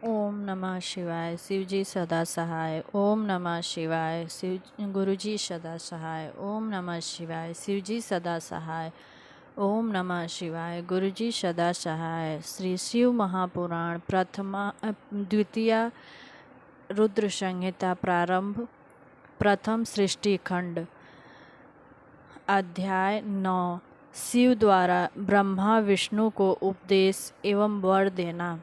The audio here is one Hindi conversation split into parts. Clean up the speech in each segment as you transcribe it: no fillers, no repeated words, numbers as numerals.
ओम नमः शिवाय। शिव जी सदा सहाय। ओम नमः शिवाय। शिव गुरु जी सदा सहाय। ओम नमः शिवाय। शिव जी सदा सहाय। ओम नमः शिवाय। गुरु जी सदा सहाय। श्री शिव महापुराण द्वितीय रुद्र संहिता प्रारंभ। प्रथम सृष्टि खंड। अध्याय 9। शिव द्वारा ब्रह्मा विष्णु को उपदेश एवं वर देना।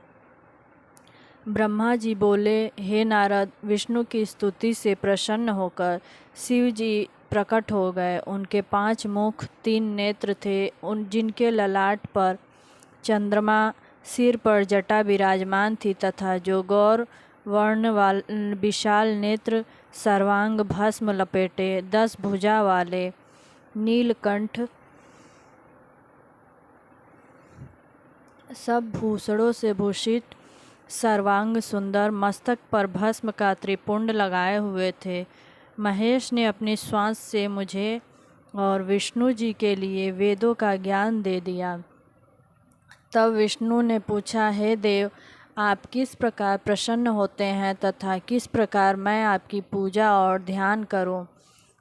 ब्रह्मा जी बोले, हे नारद, विष्णु की स्तुति से प्रसन्न होकर शिव जी प्रकट हो गए। उनके 5 मुख 3 नेत्र थे, जिनके ललाट पर चंद्रमा, सिर पर जटा विराजमान थी तथा जो गौर वर्ण विशाल नेत्र, सर्वांग भस्म लपेटे, 10 भुजा वाले, नीलकंठ, सब भूषणों से भूषित, सर्वांग सुंदर, मस्तक पर भस्म का त्रिपुंड लगाए हुए थे। महेश ने अपनी श्वास से मुझे और विष्णु जी के लिए वेदों का ज्ञान दे दिया। तब विष्णु ने पूछा, हे देव, आप किस प्रकार प्रसन्न होते हैं तथा किस प्रकार मैं आपकी पूजा और ध्यान करूं?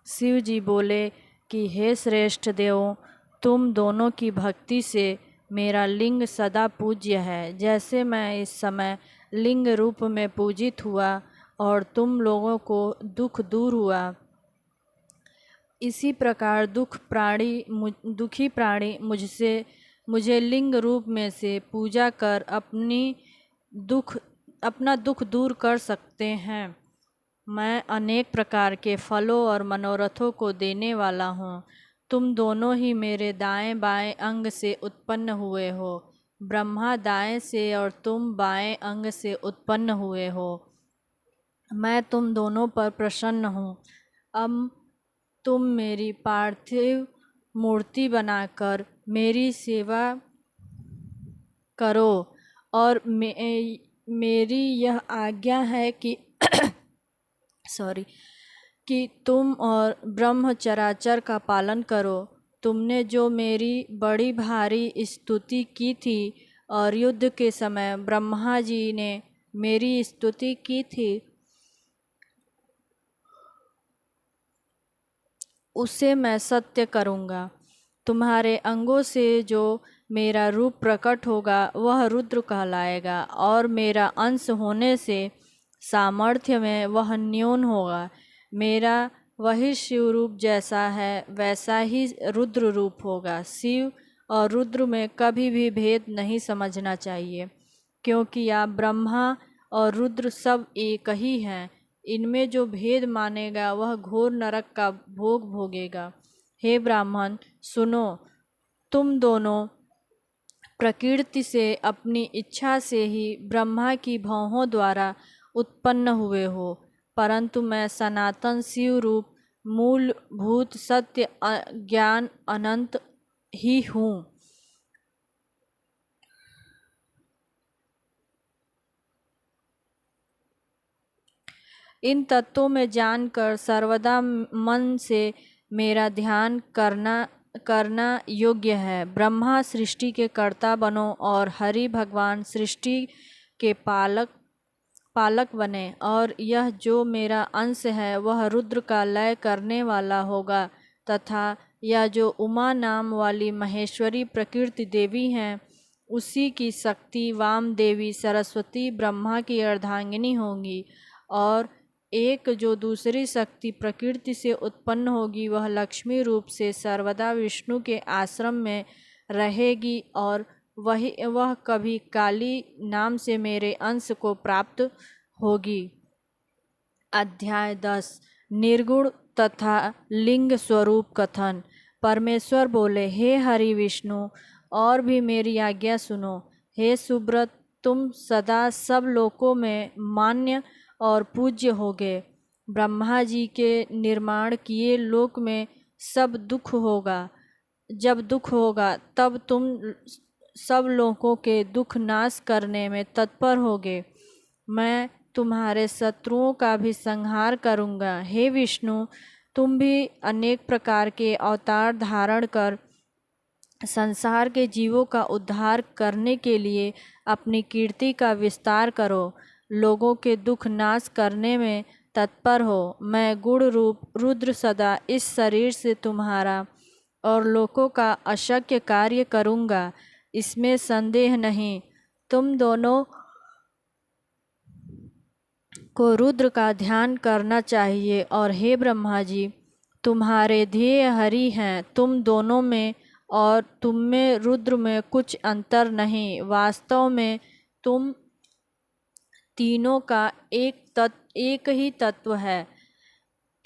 शिव जी बोले कि हे श्रेष्ठ देवों, तुम दोनों की भक्ति से मेरा लिंग सदा पूज्य है। जैसे मैं इस समय लिंग रूप में पूजित हुआ और तुम लोगों को दुख दूर हुआ, इसी प्रकार दुखी प्राणी मुझे लिंग रूप में से पूजा कर अपना दुख दूर कर सकते हैं। मैं अनेक प्रकार के फलों और मनोरथों को देने वाला हूँ। तुम दोनों ही मेरे दाएं बाएं अंग से उत्पन्न हुए हो। ब्रह्मा दाएं से और तुम बाएं अंग से उत्पन्न हुए हो। मैं तुम दोनों पर प्रसन्न हूँ। अब तुम मेरी पार्थिव मूर्ति बनाकर मेरी सेवा करो और मेरी यह आज्ञा है कि कि तुम और ब्रह्मचराचर का पालन करो। तुमने जो मेरी बड़ी भारी स्तुति की थी और युद्ध के समय ब्रह्मा जी ने मेरी स्तुति की थी, उसे मैं सत्य करूँगा। तुम्हारे अंगों से जो मेरा रूप प्रकट होगा वह रुद्र कहलाएगा और मेरा अंश होने से सामर्थ्य में वह न्यून होगा। मेरा वही शिव रूप जैसा है वैसा ही रुद्र रूप होगा। शिव और रुद्र में कभी भी भेद नहीं समझना चाहिए, क्योंकि आप ब्रह्मा और रुद्र सब एक ही हैं। इनमें जो भेद मानेगा वह घोर नरक का भोग भोगेगा। हे ब्राह्मण, सुनो, तुम दोनों प्रकृति से अपनी इच्छा से ही ब्रह्मा की भौहों द्वारा उत्पन्न हुए हो, परंतु मैं सनातन शिव रूप मूलभूत सत्य ज्ञान अनंत ही हूँ। इन तत्वों में जानकर सर्वदा मन से मेरा ध्यान करना योग्य है। ब्रह्मा सृष्टि के कर्ता बनो और हरि भगवान सृष्टि के पालक बने, और यह जो मेरा अंश है वह रुद्र का लय करने वाला होगा, तथा यह जो उमा नाम वाली महेश्वरी प्रकृति देवी हैं, उसी की शक्ति वाम देवी सरस्वती ब्रह्मा की अर्धांगिनी होंगी। और एक जो दूसरी शक्ति प्रकृति से उत्पन्न होगी वह लक्ष्मी रूप से सर्वदा विष्णु के आश्रम में रहेगी, और वह कभी काली नाम से मेरे अंश को प्राप्त होगी। अध्याय 10। निर्गुण तथा लिंग स्वरूप कथन। परमेश्वर बोले, हे हरि विष्णु, और भी मेरी आज्ञा सुनो। हे सुब्रत, तुम सदा सब लोकों में मान्य और पूज्य होगे। ब्रह्मा जी के निर्माण किए लोक में सब दुख होगा। जब दुख होगा तब तुम सब लोगों के दुख नाश करने में तत्पर होगे। मैं तुम्हारे शत्रुओं का भी संहार करूँगा। हे विष्णु, तुम भी अनेक प्रकार के अवतार धारण कर संसार के जीवों का उद्धार करने के लिए अपनी कीर्ति का विस्तार करो। लोगों के दुख नाश करने में तत्पर हो। मैं गुण रूप रुद्र सदा इस शरीर से तुम्हारा और लोगों का अशक्य कार्य करूँगा, इसमें संदेह नहीं। तुम दोनों को रुद्र का ध्यान करना चाहिए। और हे ब्रह्मा जी, तुम्हारे ध्येय हरि हैं। तुम दोनों में और तुम में रुद्र में कुछ अंतर नहीं। वास्तव में तुम तीनों का एक ही तत्व है।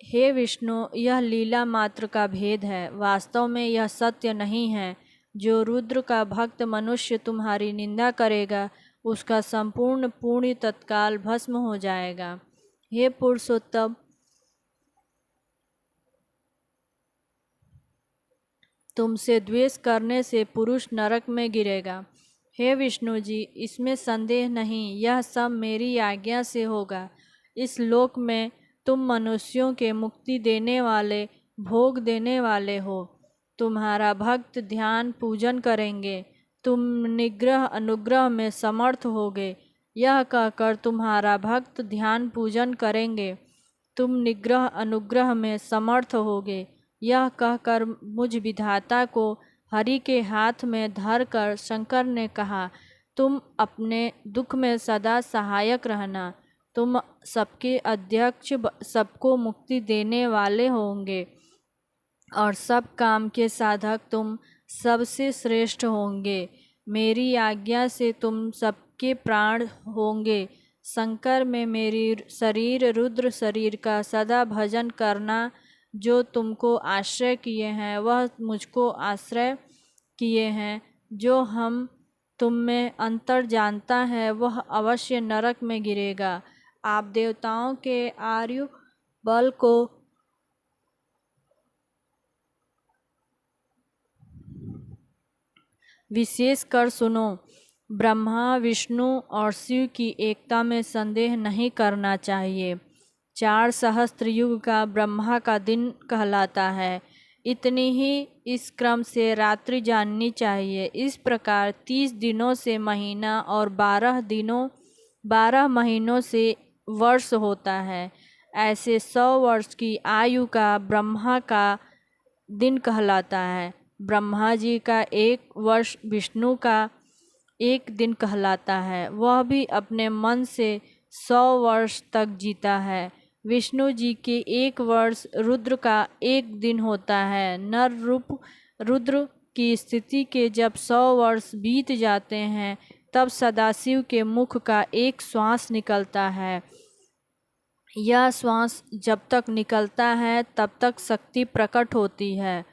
हे विष्णु, यह लीला मात्र का भेद है, वास्तव में यह सत्य नहीं है। जो रुद्र का भक्त मनुष्य तुम्हारी निंदा करेगा, उसका संपूर्ण पुण्य तत्काल भस्म हो जाएगा। हे पुरुषोत्तम, तुमसे द्वेष करने से पुरुष नरक में गिरेगा। हे विष्णु जी, इसमें संदेह नहीं, यह सब मेरी आज्ञा से होगा। इस लोक में तुम मनुष्यों के मुक्ति देने वाले, भोग देने वाले हो। तुम्हारा भक्त ध्यान पूजन करेंगे, तुम निग्रह अनुग्रह में समर्थ होगे। यह कहकर तुम्हारा भक्त ध्यान पूजन करेंगे, तुम निग्रह अनुग्रह में समर्थ होगे। यह कहकर मुझ विधाता को हरि के हाथ में धरकर शंकर ने कहा, तुम अपने दुख में सदा सहायक रहना। तुम सबके अध्यक्ष, सबको मुक्ति देने वाले होंगे और सब काम के साधक तुम सबसे श्रेष्ठ होंगे। मेरी आज्ञा से तुम सबके प्राण होंगे। शंकर में मेरी शरीर रुद्र शरीर का सदा भजन करना। जो तुमको आश्रय किए हैं वह मुझको आश्रय किए हैं। जो हम तुम में अंतर जानता है वह अवश्य नरक में गिरेगा। आप देवताओं के आयु बल को विशेष कर सुनो। ब्रह्मा, विष्णु और शिव की एकता में संदेह नहीं करना चाहिए। 4 सहस्त्र युग का ब्रह्मा का दिन कहलाता है। इतनी ही इस क्रम से रात्रि जाननी चाहिए। इस प्रकार 30 दिनों से महीना और 12 महीनों से वर्ष होता है। ऐसे 100 वर्ष की आयु का ब्रह्मा का दिन कहलाता है। ब्रह्मा जी का 1 वर्ष विष्णु का 1 दिन कहलाता है। वह भी अपने मन से 100 वर्ष तक जीता है। विष्णु जी के 1 वर्ष रुद्र का 1 दिन होता है। नर रूप रुद्र की स्थिति के जब 100 वर्ष बीत जाते हैं, तब सदाशिव के मुख का एक श्वास निकलता है। यह श्वास जब तक निकलता है तब तक शक्ति प्रकट होती है।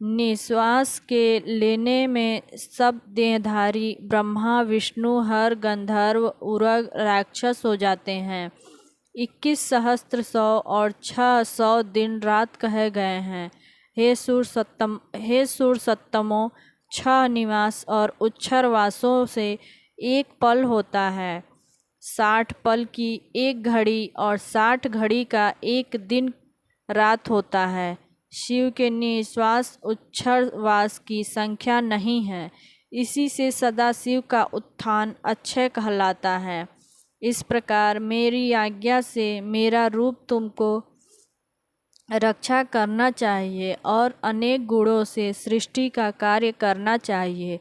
निश्वास के लेने में सब देहधारी ब्रह्मा, विष्णु, हर, गंधर्व, उरग, राक्षस हो जाते हैं। 21 सहस्त्र 100 और 600 दिन रात कहे गए हैं। हे सूर सत्तमों, 6 निवास और उच्छ्वासों से 1 पल होता है। 60 पल की 1 घड़ी और 60 घड़ी का 1 दिन रात होता है। शिव के निश्वास उच्छ्वास की संख्या नहीं है। इसी से सदाशिव का उत्थान अक्षय कहलाता है। इस प्रकार मेरी आज्ञा से मेरा रूप तुमको रक्षा करना चाहिए और अनेक गुणों से सृष्टि का कार्य करना चाहिए।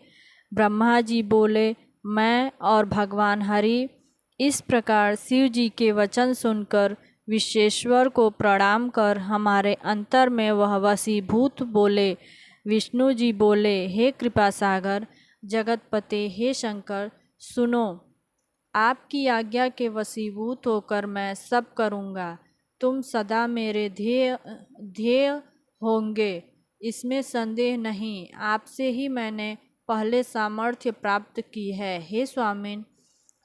ब्रह्मा जी बोले, मैं और भगवान हरि। इस प्रकार शिव जी के वचन सुनकर विश्वेश्वर को प्रणाम कर हमारे अंतर में वह वशीभूत बोले। विष्णु जी बोले, हे कृपा सागर जगतपते, हे शंकर, सुनो। आपकी आज्ञा के वशीभूत होकर मैं सब करूँगा। तुम सदा मेरे ध्येय होंगे, इसमें संदेह नहीं। आपसे ही मैंने पहले सामर्थ्य प्राप्त की है। हे स्वामिन,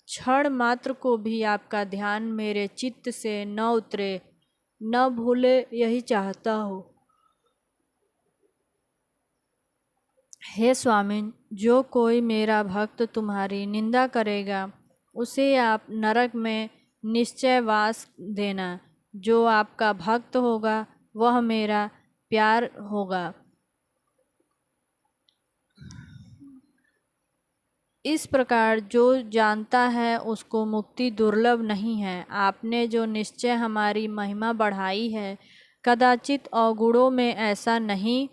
क्षण मात्र को भी आपका ध्यान मेरे चित्त से न उतरे, न भूले, यही चाहता हूँ। हे स्वामिन, जो कोई मेरा भक्त तुम्हारी निंदा करेगा, उसे आप नरक में निश्चय वास देना। जो आपका भक्त होगा वह मेरा प्यार होगा। इस प्रकार जो जानता है उसको मुक्ति दुर्लभ नहीं है। आपने जो निश्चय हमारी महिमा बढ़ाई है, कदाचित अवगुणों में ऐसा नहीं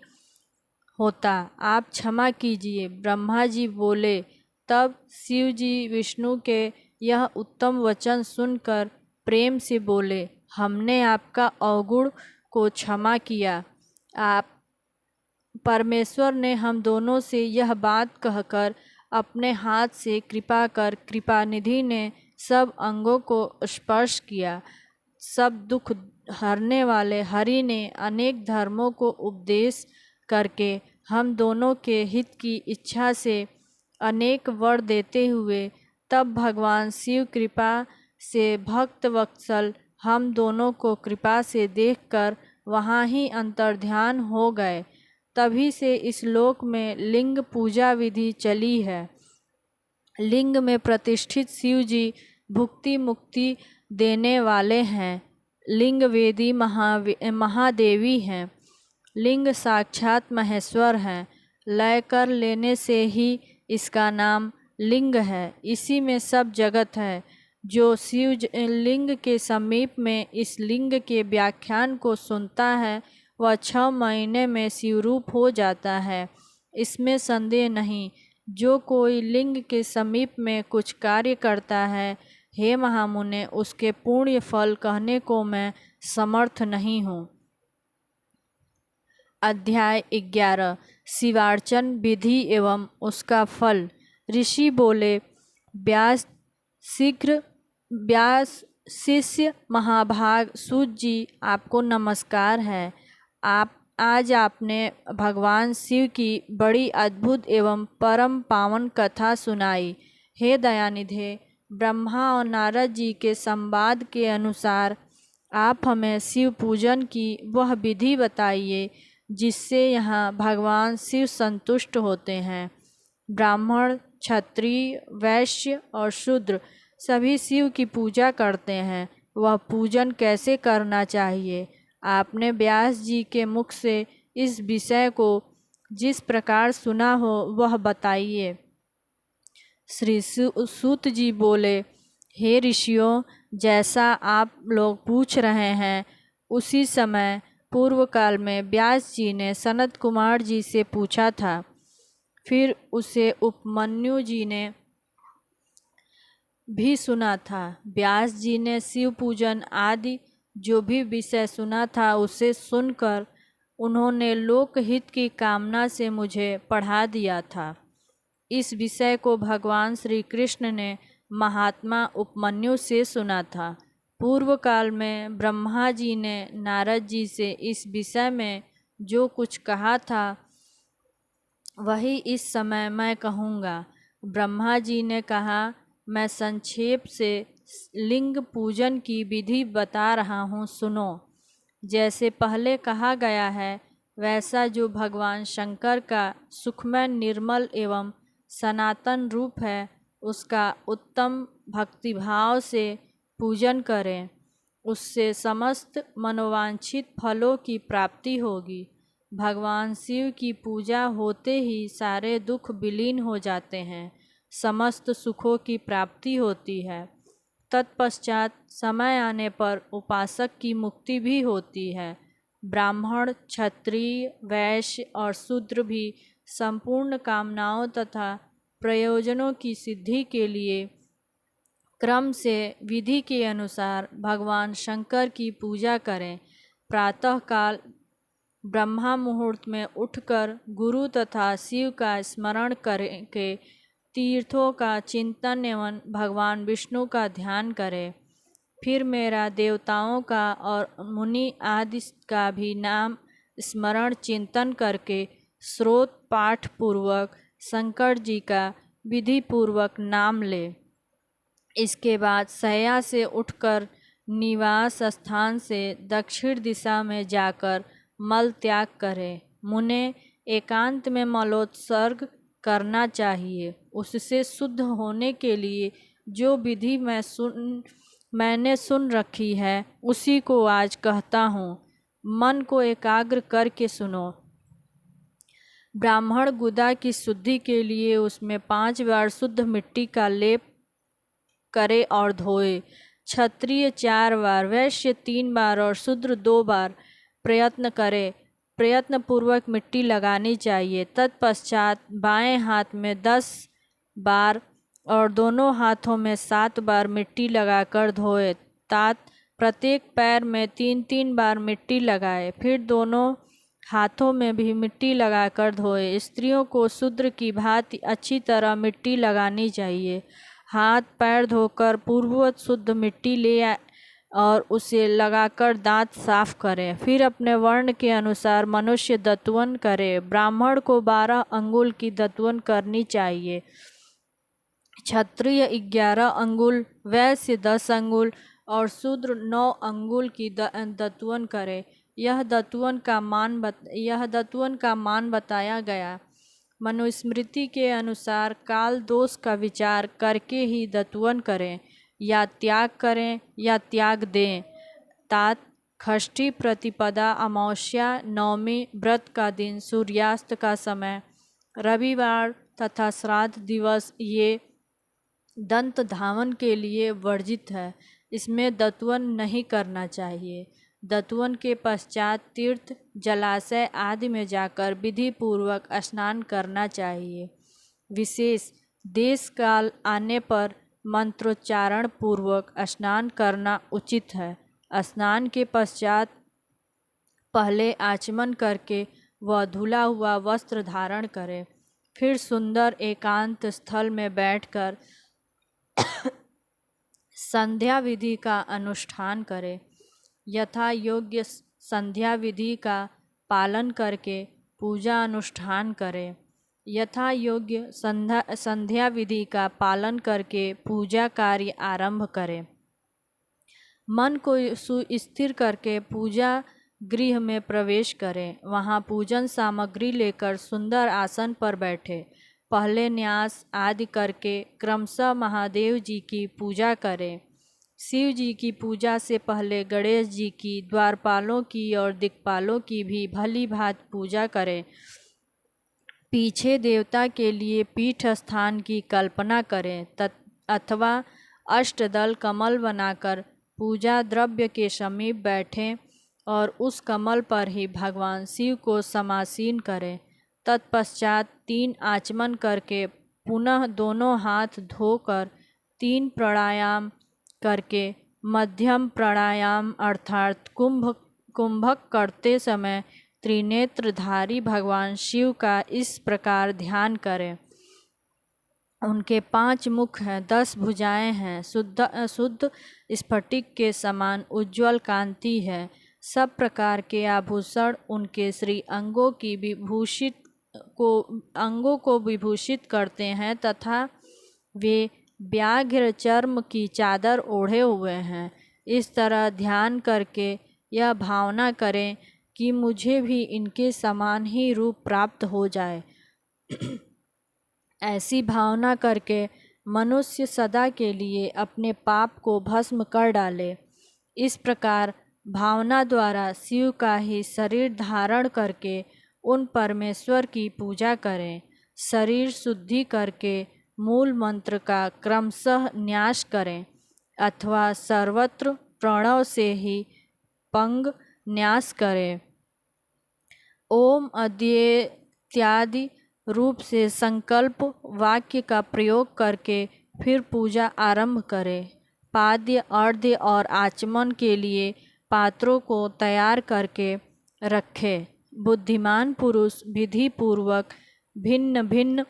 होता, आप क्षमा कीजिए। ब्रह्मा जी बोले। तब शिव जी विष्णु के यह उत्तम वचन सुनकर प्रेम से बोले, हमने आपका अवगुण को क्षमा किया। आप परमेश्वर ने हम दोनों से यह बात कहकर अपने हाथ से कृपा कर कृपानिधि ने सब अंगों को स्पर्श किया। सब दुख हरने वाले हरि ने अनेक धर्मों को उपदेश करके हम दोनों के हित की इच्छा से अनेक वर देते हुए तब भगवान शिव कृपा से भक्त वत्सल हम दोनों को कृपा से देखकर वहाँ ही अंतर्ध्यान हो गए। तभी से इस लोक में लिंग पूजा विधि चली है। लिंग में प्रतिष्ठित शिव जी भुक्ति मुक्ति देने वाले हैं। लिंग वेदी महादेवी हैं। लिंग साक्षात महेश्वर हैं। लय कर लेने से ही इसका नाम लिंग है। इसी में सब जगत है। जो शिव लिंग के समीप में इस लिंग के व्याख्यान को सुनता है वह 6 महीने में शिवरूप हो जाता है, इसमें संदेह नहीं। जो कोई लिंग के समीप में कुछ कार्य करता है, हे महामुने, उसके पुण्य फल कहने को मैं समर्थ नहीं हूँ। अध्याय 11 शिवार्चन विधि एवं उसका फल। ऋषि बोले, व्यास शिष्य महाभाग सूत जी, आपको नमस्कार है। आज आपने भगवान शिव की बड़ी अद्भुत एवं परम पावन कथा सुनाई। हे दयानिधे, ब्रह्मा और नारद जी के संवाद के अनुसार आप हमें शिव पूजन की वह विधि बताइए जिससे यहाँ भगवान शिव संतुष्ट होते हैं। ब्राह्मण, क्षत्रिय, वैश्य और शूद्र सभी शिव की पूजा करते हैं। वह पूजन कैसे करना चाहिए? आपने व्यास जी के मुख से इस विषय को जिस प्रकार सुना हो वह बताइए। श्री सूत जी बोले, हे ऋषियों, जैसा आप लोग पूछ रहे हैं उसी समय पूर्व काल में व्यास जी ने सनत कुमार जी से पूछा था। फिर उसे उपमन्यु जी ने भी सुना था। व्यास जी ने शिव पूजन आदि जो भी विषय सुना था उसे सुनकर उन्होंने लोकहित की कामना से मुझे पढ़ा दिया था। इस विषय को भगवान श्री कृष्ण ने महात्मा उपमन्यु से सुना था। पूर्व काल में ब्रह्मा जी ने नारद जी से इस विषय में जो कुछ कहा था वही इस समय मैं कहूँगा। ब्रह्मा जी ने कहा, मैं संक्षेप से लिंग पूजन की विधि बता रहा हूँ, सुनो। जैसे पहले कहा गया है वैसा जो भगवान शंकर का सुखमय निर्मल एवं सनातन रूप है उसका उत्तम भक्तिभाव से पूजन करें, उससे समस्त मनोवांछित फलों की प्राप्ति होगी। भगवान शिव की पूजा होते ही सारे दुख विलीन हो जाते हैं, समस्त सुखों की प्राप्ति होती है। तत्पश्चात समय आने पर उपासक की मुक्ति भी होती है। ब्राह्मण, क्षत्रिय, वैश्य और शूद्र भी संपूर्ण कामनाओं तथा प्रयोजनों की सिद्धि के लिए क्रम से विधि के अनुसार भगवान शंकर की पूजा करें। प्रातःकाल ब्रह्मा मुहूर्त में उठकर गुरु तथा शिव का स्मरण करके तीर्थों का चिंतन एवं भगवान विष्णु का ध्यान करें। फिर मेरा देवताओं का और मुनि आदि का भी नाम स्मरण चिंतन करके स्रोत पाठ पूर्वक शंकर जी का विधि पूर्वक नाम ले। इसके बाद शय्या से उठकर निवास स्थान से दक्षिण दिशा में जाकर मल त्याग करें। मुने, एकांत में मलोत्सर्ग करना चाहिए। उससे शुद्ध होने के लिए जो विधि मैंने सुन रखी है उसी को आज कहता हूँ। मन को एकाग्र करके सुनो। ब्राह्मण गुदा की शुद्धि के लिए उसमें 5 बार शुद्ध मिट्टी का लेप करे और धोए। क्षत्रिय 4 बार, वैश्य 3 बार और शूद्र 2 बार प्रयत्न करे। प्रयत्न पूर्वक मिट्टी लगानी चाहिए। तत्पश्चात बाएं हाथ में 10 बार और दोनों हाथों में 7 बार मिट्टी लगाकर धोए। तात प्रत्येक पैर में 3-3 बार मिट्टी लगाए, फिर दोनों हाथों में भी मिट्टी लगाकर धोए। स्त्रियों को शूद्र की भांति अच्छी तरह मिट्टी लगानी चाहिए। हाथ पैर धोकर पूर्ववत शुद्ध मिट्टी ले आए और उसे लगाकर दांत साफ करें। फिर अपने वर्ण के अनुसार मनुष्य दत्वन करे। ब्राह्मण को 12 अंगुल की दत्वन करनी चाहिए, क्षत्रिय 11 अंगुल, वैश्य 10 अंगुल और शूद्र 9 अंगुल की दत्वन करे। यह दत्वन का मान बताया गया। मनुस्मृति के अनुसार काल दोष का विचार करके ही दत्वन करें, या त्याग करें या त्याग दें। तात षष्ठी प्रतिपदा, अमावस्या, नवमी, व्रत का दिन, सूर्यास्त का समय, रविवार तथा श्राद्ध दिवस ये दंत धावन के लिए वर्जित है। इसमें दत्वन नहीं करना चाहिए। दत्वन के पश्चात तीर्थ, जलाशय आदि में जाकर विधि पूर्वक स्नान करना चाहिए। विशेष देश काल आने पर मंत्रोच्चारण पूर्वक स्नान करना उचित है। स्नान के पश्चात पहले आचमन करके वह धुला हुआ वस्त्र धारण करे, फिर सुंदर एकांत स्थल में बैठकर संध्या विधि का अनुष्ठान करे। यथा योग्य संध्या विधि का पालन करके पूजा अनुष्ठान करे। यथा योग्य संध्या विधि का पालन करके पूजा कार्य आरंभ करे। मन को सुस्थिर करके पूजा गृह में प्रवेश करें। वहाँ पूजन सामग्री लेकर सुंदर आसन पर बैठे। पहले न्यास आदि करके क्रमशः महादेव जी की पूजा करें। शिव जी की पूजा से पहले गणेश जी की, द्वारपालों की और दिक्पालों की भी भली भांति पूजा करें। पीछे देवता के लिए पीठ स्थान की कल्पना करें अथवा अष्टदल कमल बनाकर पूजा द्रव्य के समीप बैठें और उस कमल पर ही भगवान शिव को समासीन करें। तत्पश्चात 3 आचमन करके पुनः दोनों हाथ धोकर 3 प्राणायाम करके मध्यम प्राणायाम अर्थात कुंभक करते समय त्रिनेत्रधारी भगवान शिव का इस प्रकार ध्यान करें। उनके 5 मुख हैं, 10 भुजाएं हैं, शुद्ध स्फटिक के समान उज्ज्वल कांति है। सब प्रकार के आभूषण उनके श्री अंगों को विभूषित करते हैं तथा वे व्याघ्र चर्म की चादर ओढ़े हुए हैं। इस तरह ध्यान करके यह भावना करें कि मुझे भी इनके समान ही रूप प्राप्त हो जाए। ऐसी भावना करके मनुष्य सदा के लिए अपने पाप को भस्म कर डाले। इस प्रकार भावना द्वारा शिव का ही शरीर धारण करके उन परमेश्वर की पूजा करें। शरीर शुद्धि करके मूल मंत्र का क्रमशः न्यास करें अथवा सर्वत्र प्रणव से ही पंग न्यास करें। ओम अद्येत्यादि रूप से संकल्प वाक्य का प्रयोग करके फिर पूजा आरंभ करें। पाद्य, अर्घ्य और आचमन के लिए पात्रों को तैयार करके रखे। बुद्धिमान पुरुष विधि पूर्वक भिन्न भिन्न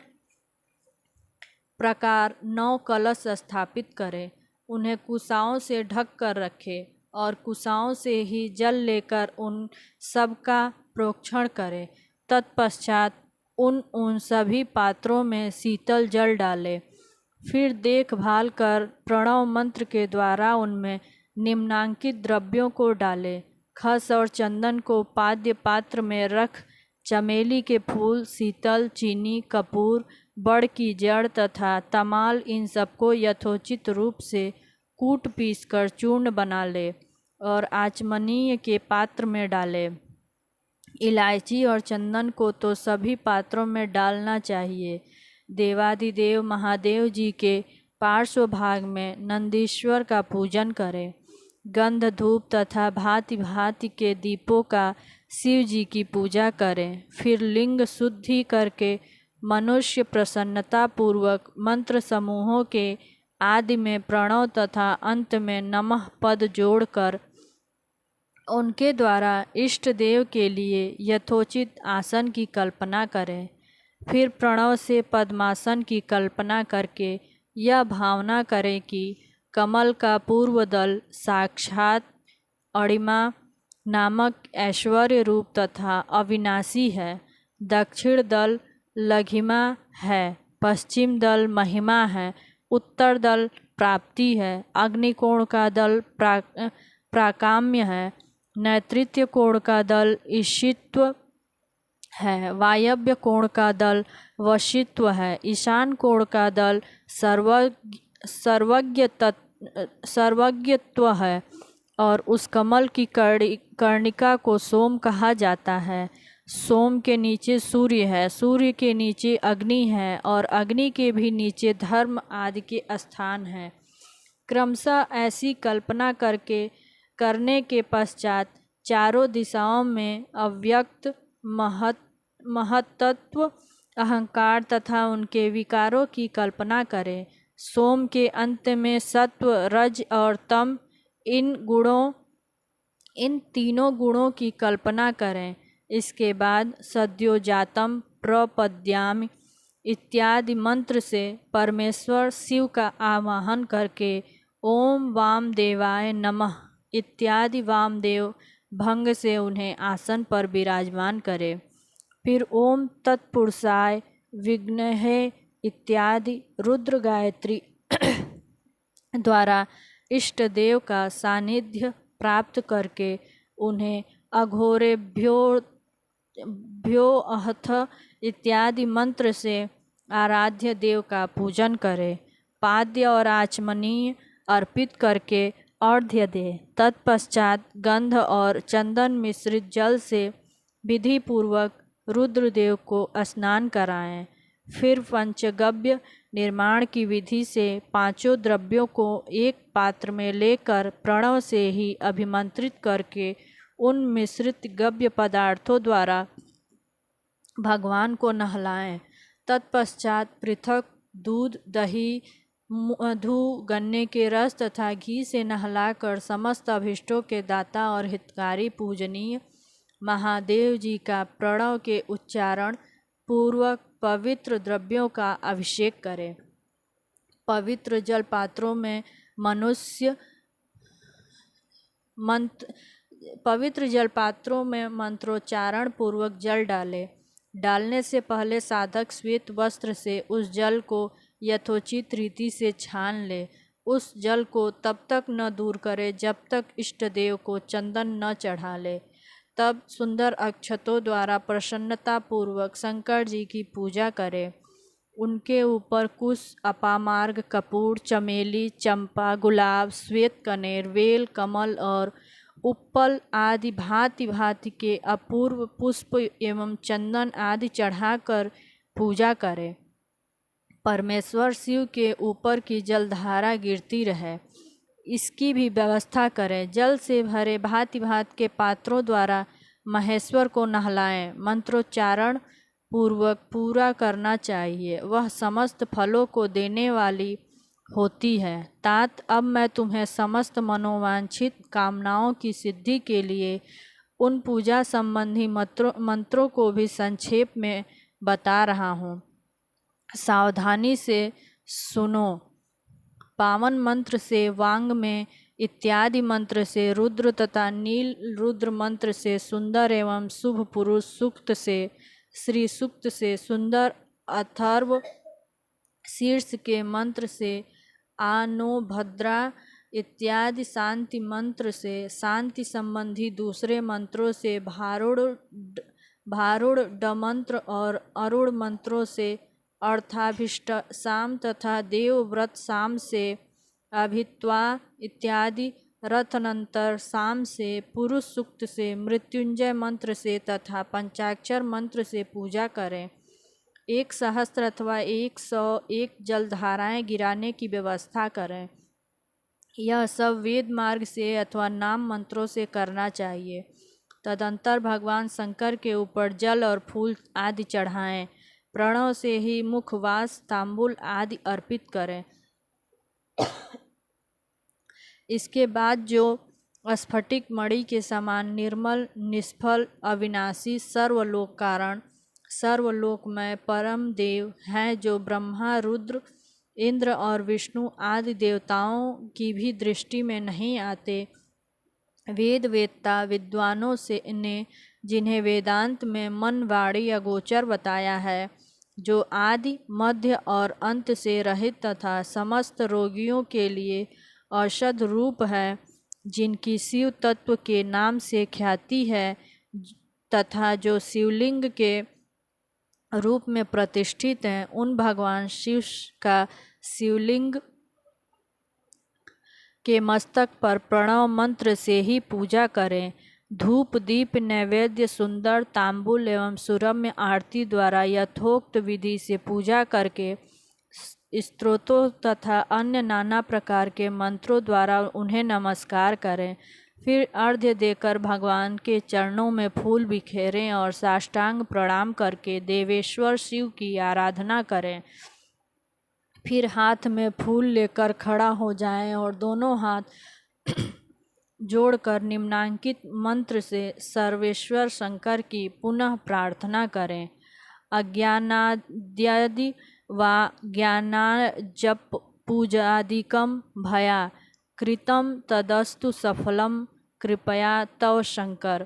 प्रकार 9 कलश स्थापित करे। उन्हें कुशाओं से ढक कर रखे और कुशाओं से ही जल लेकर उन सब का प्रोक्षण करे। तत्पश्चात उन सभी पात्रों में शीतल जल डाले। फिर देखभाल कर प्रणव मंत्र के द्वारा उनमें निम्नांकित द्रव्यों को डाले। खस और चंदन को पाद्य पात्र में रख चमेली के फूल, शीतल, चीनी, कपूर, बड़ की जड़ तथा तमाल इन सबको यथोचित रूप से कूट पीस कर चूर्ण बना ले और आचमनीय के पात्र में डाले। इलायची और चंदन को तो सभी पात्रों में डालना चाहिए। देवादिदेव महादेव जी के पार्श्व भाग में नंदीश्वर का पूजन करें। गंध धूप तथा भांति भांति के दीपों का शिव जी की पूजा करें। फिर लिंग शुद्धि करके मनुष्य प्रसन्नता पूर्वक मंत्र समूहों के आदि में प्रणव तथा अंत में नमः पद जोड़कर उनके द्वारा इष्ट देव के लिए यथोचित आसन की कल्पना करें। फिर प्रणव से पद्मासन की कल्पना करके यह भावना करें कि कमल का पूर्व दल साक्षात अणिमा नामक ऐश्वर्य रूप तथा अविनाशी है, दक्षिण दल लघिमा है, पश्चिम दल महिमा है, उत्तर दल प्राप्ति है, अग्निकोण का दल प्राकाम्य है, नैऋत्य कोण का दल ईशित्व है, वायव्य कोण का दल वशित्व है, ईशान कोण का दल सर्वज्ञत्व है और उस कमल की कर्णिका को सोम कहा जाता है। सोम के नीचे सूर्य है, सूर्य के नीचे अग्नि है और अग्नि के भी नीचे धर्म आदि के स्थान हैं। क्रमशः ऐसी कल्पना करने के पश्चात चारों दिशाओं में अव्यक्त महत्त्व अहंकार तथा उनके विकारों की कल्पना करें। सोम के अंत में सत्व रज और तम इन तीनों गुणों की कल्पना करें। इसके बाद सद्योजातम प्रपद्यामि इत्यादि मंत्र से परमेश्वर शिव का आवाहन करके ओम वामदेवाय नमः इत्यादि वामदेव भंग से उन्हें आसन पर विराजमान करें। फिर ओम तत्पुरुषाय विघ्नहे इत्यादि रुद्र गायत्री द्वारा इष्ट देव का सानिध्य प्राप्त करके उन्हें अघोरेभ्यो अहथ इत्यादि मंत्र से आराध्य देव का पूजन करें। पाद्य और आचमनीय अर्पित करके अर्घ्य दे। तत्पश्चात गंध और चंदन मिश्रित जल से विधि पूर्वक रुद्रदेव को स्नान कराएं। फिर पंचगव्य निर्माण की विधि से पांचों द्रव्यों को एक पात्र में लेकर प्रणव से ही अभिमंत्रित करके उन मिश्रित गव्य पदार्थों द्वारा भगवान को नहलाएं। तत्पश्चात पृथक दूध दही मधु गन्ने के रस तथा घी से नहलाकर समस्त अभिष्टों के दाता और हितकारी पूजनीय महादेव जी का प्रणव के उच्चारण पूर्वक पवित्र द्रव्यों का अभिषेक करें। पवित्र जल पात्रों में मंत्रोच्चारण पूर्वक जल डालें। डालने से पहले साधक श्वेत वस्त्र से उस जल को यथोचित रीति से छान ले। उस जल को तब तक न दूर करे जब तक इष्ट देव को चंदन न चढ़ा ले। तब सुंदर अक्षतों द्वारा प्रसन्नता पूर्वक शंकर जी की पूजा करें। उनके ऊपर कुश अपामार्ग कपूर चमेली चंपा गुलाब श्वेत कनेर वेल कमल और उपल आदि भांति भांति के अपूर्व पुष्प एवं चंदन आदि चढ़ाकर पूजा करें। परमेश्वर शिव के ऊपर की जलधारा गिरती रहे, इसकी भी व्यवस्था करें। जल से भरे भांति भांति के पात्रों द्वारा महेश्वर को नहलाएं। मंत्रोच्चारण पूर्वक पूरा करना चाहिए, वह समस्त फलों को देने वाली होती है। तात अब मैं तुम्हें समस्त मनोवांछित कामनाओं की सिद्धि के लिए उन पूजा संबंधी मंत्रों को भी संक्षेप में बता रहा हूँ, सावधानी से सुनो। पावन मंत्र से वांग में इत्यादि मंत्र से रुद्र तथा नील रुद्र मंत्र से सुंदर एवं शुभ पुरुष सूक्त से श्री सूक्त से सुंदर अथर्व शीर्ष के मंत्र से आनो भद्रा इत्यादि शांति मंत्र से शांति संबंधी दूसरे मंत्रों से भारूढ़ डमंत्र और अरुण मंत्रों से अर्थाभिष्ट शाम तथा देवव्रत शाम से अभित्वा इत्यादि रथनंतर साम से, पुरुष सूक्त से, मृत्युंजय मंत्र से तथा पंचाक्षर मंत्र से पूजा करें। 1 सहस्त्र अथवा 101 जलधाराएं गिराने की व्यवस्था करें। यह सब वेद मार्ग से अथवा नाम मंत्रों से करना चाहिए। तदंतर भगवान शंकर के ऊपर जल और फूल आदि चढ़ाएं। प्रणव से ही मुखवास, तांबुल आदि अर्पित करें। इसके बाद जो स्फटिक मणि के समान निर्मल, निष्फल, अविनाशी, सर्वलोक कारण, सर्वलोकमय परम देव हैं, जो ब्रह्मा, रुद्र, इंद्र और विष्णु आदि देवताओं की भी दृष्टि में नहीं आते, वेद वेत्ता विद्वानों से ने जिन्हें वेदांत में मन, वाणी, अगोचर बताया है, जो आदि, मध्य और अंत से रहित तथा समस्त रोगियों के लिए औषध रूप है, जिनकी शिव तत्व के नाम से ख्याति है, तथा जो शिवलिंग के रूप में प्रतिष्ठित हैं, उन भगवान शिव का शिवलिंग के मस्तक पर प्रणव मंत्र से ही पूजा करें। धूप, दीप, नैवेद्य, सुंदर तांबुल एवं सुरम्य आरती द्वारा यथोक्त विधि से पूजा करके स्तोत्रों तथा अन्य नाना प्रकार के मंत्रों द्वारा उन्हें नमस्कार करें। फिर अर्घ्य देकर भगवान के चरणों में फूल बिखेरें और साष्टांग प्रणाम करके देवेश्वर शिव की आराधना करें। फिर हाथ में फूल लेकर खड़ा हो जाएं और दोनों हाथ जोड़कर निम्नांकित मंत्र से सर्वेश्वर शंकर की पुनः प्रार्थना करें। अज्ञानाद्यादि वा ज्ञानाजप पूजादिकं भया कृतं तदस्तु सफलम कृपया तव शंकर।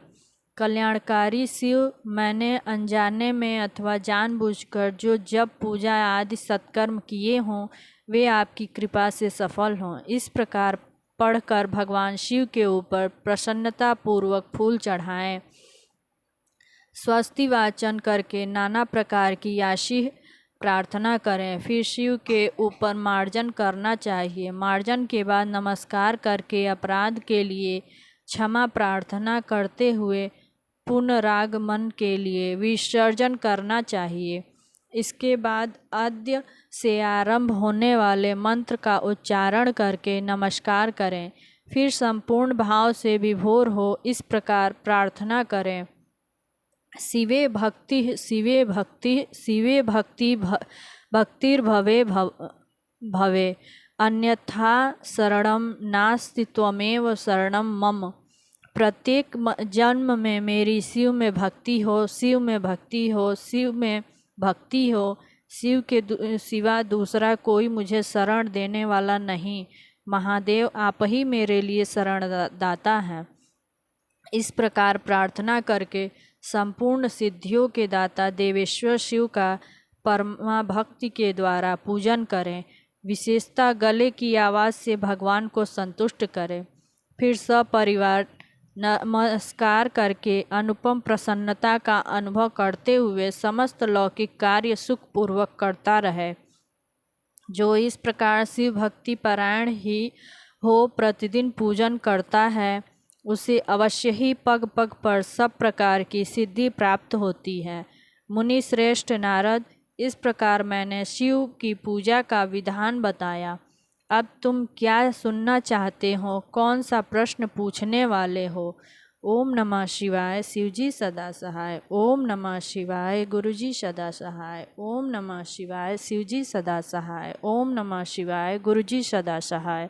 कल्याणकारी शिव, मैंने अनजाने में अथवा जानबूझकर जो जप, पूजा आदि सत्कर्म किए हों, वे आपकी कृपा से सफल हों। इस प्रकार पढ़कर भगवान शिव के ऊपर प्रसन्नता पूर्वक फूल चढ़ाएं। स्वस्ति वाचन करके नाना प्रकार की आशीष प्रार्थना करें। फिर शिव के ऊपर मार्जन करना चाहिए। मार्जन के बाद नमस्कार करके अपराध के लिए क्षमा प्रार्थना करते हुए पुनरागमन के लिए विसर्जन करना चाहिए। इसके बाद आद्य से आरंभ होने वाले मंत्र का उच्चारण करके नमस्कार करें। फिर संपूर्ण भाव से विभोर हो इस प्रकार प्रार्थना करें। शिवे भक्ति, शिवे भक्ति, शिवे भक्ति भक्तिर्भवे भवे, अन्यथा शरणं नास्ति त्वमेव शरणं मम। प्रत्येक जन्म में मेरी शिव में भक्ति हो, शिव में भक्ति हो, शिव में भक्ति हो। शिव के सिवा दूसरा कोई मुझे शरण देने वाला नहीं। महादेव, आप ही मेरे लिए शरणदाता हैं। इस प्रकार प्रार्थना करके संपूर्ण सिद्धियों के दाता देवेश्वर शिव का परमा भक्ति के द्वारा पूजन करें। विशेषता गले की आवाज़ से भगवान को संतुष्ट करें। फिर सपरिवार नमस्कार करके अनुपम प्रसन्नता का अनुभव करते हुए समस्त लौकिक कार्य सुखपूर्वक करता रहे। जो इस प्रकार शिव भक्ति परायण ही हो प्रतिदिन पूजन करता है, उसे अवश्य ही पग पग पर सब प्रकार की सिद्धि प्राप्त होती है। मुनि श्रेष्ठ नारद, इस प्रकार मैंने शिव की पूजा का विधान बताया। अब तुम क्या सुनना चाहते हो? कौन सा प्रश्न पूछने वाले हो? ओम नमः शिवाय, शिवजी सदा सहाय। ओम नमः शिवाय, गुरुजी सदा सहाय। ओम नमः शिवाय, शिवजी सदा सहाय। ओम नमः शिवाय, गुरुजी सदा सहाय।